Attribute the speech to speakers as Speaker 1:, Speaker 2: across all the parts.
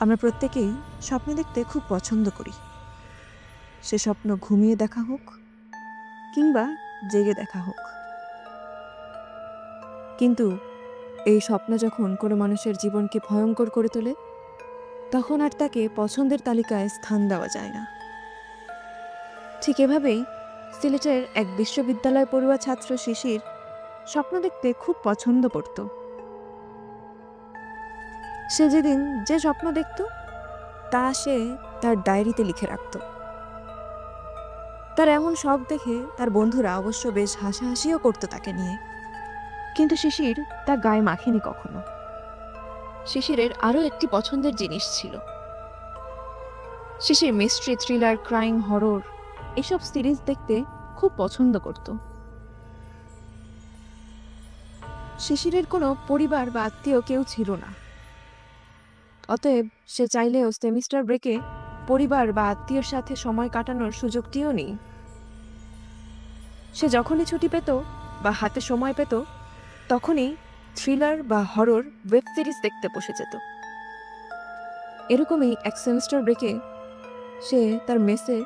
Speaker 1: আমরা প্রত্যেকেই স্বপ্ন দেখতে খুব পছন্দ করি। সে স্বপ্ন ঘুমিয়ে দেখা হোক কিংবা জেগে দেখা হোক। কিন্তু এই স্বপ্ন যখন কোনো মানুষের জীবনকে ভয়ঙ্কর করে তোলে, তখন আর তাকে পছন্দের তালিকায় স্থান দেওয়া যায় না। ঠিক এভাবেই সিলেটের এক বিশ্ববিদ্যালয় পড়ুয়া ছাত্র শিশির স্বপ্ন দেখতে খুব পছন্দ করত। সে যেদিন যে স্বপ্ন দেখত তা সে তার ডায়েরিতে লিখে রাখত। তার এমন শখ দেখে তার বন্ধুরা অবশ্য বেশ হাসাহাসিও করতো তাকে নিয়ে, কিন্তু শিশির তা গায়ে মাখেনি কখনো। শিশিরের আরও একটি পছন্দের জিনিস ছিল। শিশির মিস্ট্রি, থ্রিলার, ক্রাইম, হরর এসব সিরিজ দেখতে খুব পছন্দ করত। শিশিরের কোনো পরিবার বা আত্মীয় কেউ ছিল না। অতএব সে চাইলেও সেমিস্টার ব্রেকে পরিবার বা আত্মীয়র সাথে সময় কাটানোর সুযোগটিও নেই। সে যখনই ছুটি পেত বা হাতে সময় পেত, তখনই থ্রিলার বা হরর ওয়েব সিরিজ দেখতে বসে যেত। এরকমই এক সেমিস্টার ব্রেকে সে তার মেসে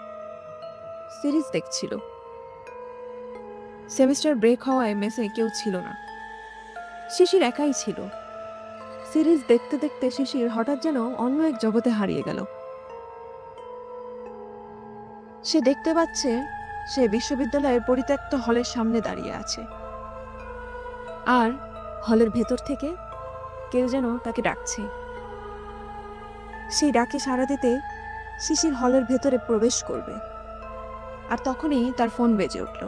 Speaker 1: সিরিজ দেখছিল। সেমিস্টার ব্রেক হওয়ায় মেসে কেউ ছিল না, শিশির একাই ছিল। সিরিজ দেখতে দেখতে শিশির হঠাৎ যেন অন্য এক জগতে হারিয়ে গেল। সে দেখতে পাচ্ছে সে বিশ্ববিদ্যালয়ের পরিত্যক্ত হলের সামনে দাঁড়িয়ে আছে, আর হলের ভেতর থেকে কেউ যেন তাকে ডাকছে। সেই ডাকে সাড়া দিতে শিশির হলের ভেতরে প্রবেশ করবে, আর তখনই তার ফোন বেজে উঠল।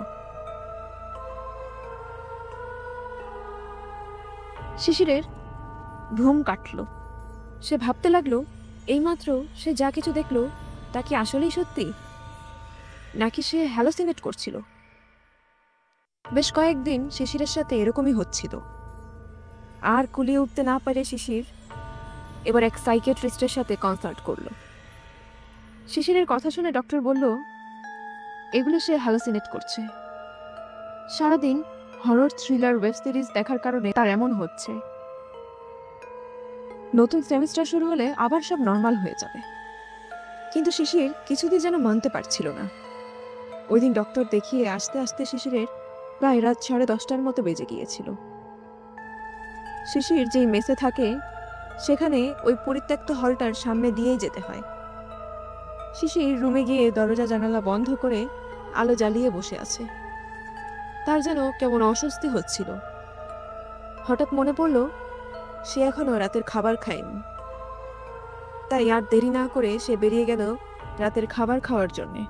Speaker 1: শিশিরের ঘুম কাটল। সে ভাবতে লাগলো, এইমাত্র সে যা কিছু দেখল তা কি আসলেই সত্যি, নাকি সে হ্যালোসিনেট করছিল। বেশ কয়েকদিন শিশিরের সাথে এরকমই হচ্ছিল। আর কুলিয়ে উঠতে না পারে শিশির এবার এক সাইকিয়াট্রিস্টের সাথে কনসাল্ট করলো। শিশিরের কথা শুনে ডক্টর বলল, এগুলো সে হ্যালোসিনেট করছে। সারাদিন হরর, থ্রিলার, ওয়েব সিরিজ দেখার কারণে তার এমন হচ্ছে। নতুন সেমিস্টার শুরু হলে আবার সব নর্মাল হয়ে যাবে। কিন্তু শিশির কিছুদিন যেন মানতে পারছিল না। ওই দিন ডক্টর দেখিয়ে আসতে আসতে শিশিরের প্রায় রাত 10:30টার মতো বেজে গিয়েছিল। শিশির যেই মেসে থাকে সেখানে ওই পরিত্যক্ত হলটার সামনে দিয়েই যেতে হয়। শিশির রুমে গিয়ে দরজা জানালা বন্ধ করে আলো জ্বালিয়ে বসে আছে। তার যেন কেমন অস্বস্তি হচ্ছিল। হঠাৎ মনে পড়ল সে এখনো রাতের খাবার খায়নি। তাই আর দেরি না করে সে বেরিয়ে গেল রাতের খাবার খাওয়ার জন্যে।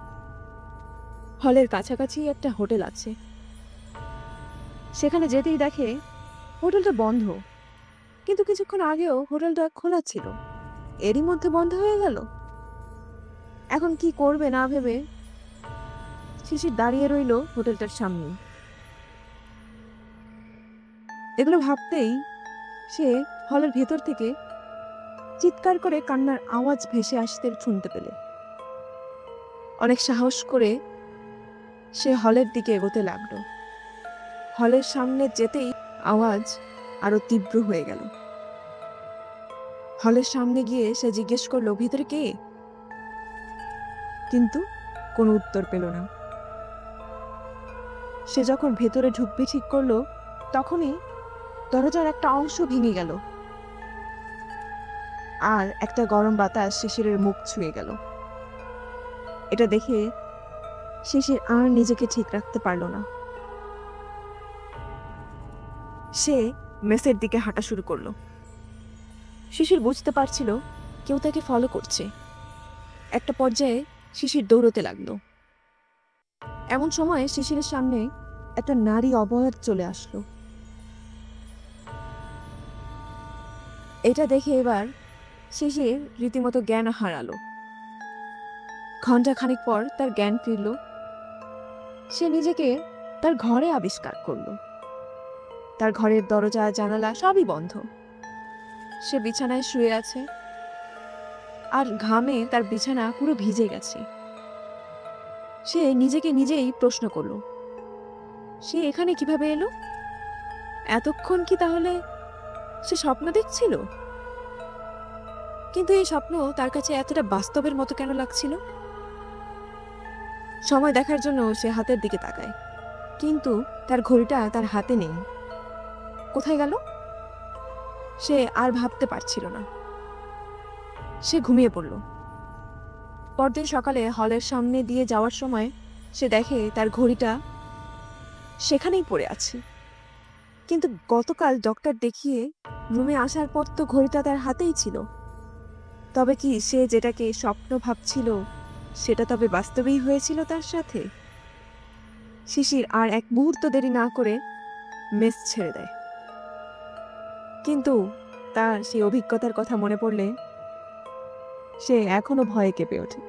Speaker 1: হলের কাছাকাছি একটা হোটেল আছে। সেখানে যেতেই দেখে হোটেলটা বন্ধ, কিন্তু কিছুক্ষণ আগেও হোটেলটা খোলা ছিল। এরই মধ্যে বন্ধ হয়ে গেল। এখন কি করবে না ভেবে শিশির দাঁড়িয়ে রইল হোটেলটার সামনে। এগুলো ভাবতেই সে হলের ভেতর থেকে চিৎকার করে কান্নার আওয়াজ ভেসে আসতে শুনতে পেল। অনেক সাহস করে সে হলের দিকে এগোতে লাগলো। হলের সামনে যেতেই আওয়াজ আরো তীব্র হয়ে গেল। হলের সামনে গিয়ে সে জিজ্ঞেস করলো, ভিতরে কে? কিন্তু কোনো উত্তর পেল না। সে যখন ভেতরে ঢুকবে ঠিক করলো, তখনই দরজার একটা অংশ ভেঙে গেল, আর একটা গরম বাতাস শিশিরের মুখ ছুঁয়ে গেল। এটা দেখে শিশির আর নিজেকে ঠিক রাখতে পারল না। সে মেসের দিকে হাঁটা শুরু করলো। শিশির বুঝতে পারছিল কেউ তাকে ফলো করছে। একটা পর্যায়ে শিশির দৌড়তে লাগলো। এমন সময় শিশিরের সামনে একটা নারী অবয়ব চলে আসলো। এটা দেখে এবার শিশির রীতিমতো জ্ঞান হারালো। ঘন্টা খানিক পর তার জ্ঞান ফিরল। সে নিজেকে তার ঘরে আবিষ্কার করলো। তার ঘরের দরজা জানালা সবই বন্ধ। সে বিছানায় শুয়ে আছে, আর ঘামে তার বিছানা পুরো ভিজে গেছে। সে নিজেকে নিজেই প্রশ্ন করলো, সে এখানে কিভাবে এলো? এতক্ষণ কি তাহলে সে স্বপ্ন দেখছিল? কিন্তু এই স্বপ্ন তার কাছে এতটা বাস্তবের মতো কেন লাগছিল? সময় দেখার জন্য সে হাতের দিকে তাকায়, কিন্তু তার ঘড়িটা তার হাতে নেই। কোথায় গেল? সে আর ভাবতে পারছিল না। সে ঘুমিয়ে পড়ল। পরদিন সকালে হলের সামনে দিয়ে যাওয়ার সময় সে দেখে তার ঘড়িটা সেখানেই পড়ে আছে। কিন্তু গতকাল ডক্টর দেখিয়ে রুমে আসার পর তো ঘড়িটা তার হাতেই ছিল। তবে কি সে যেটাকে স্বপ্ন ভাবছিল সেটা তবে বাস্তবেই হয়েছিল তার সাথে? শিশির আর এক মুহূর্ত দেরি না করে মেস ছেড়ে দেয়। কিন্তু তার সেই অভিজ্ঞতার কথা মনে পড়লে সে এখনো ভয়ে কেঁপে ওঠে।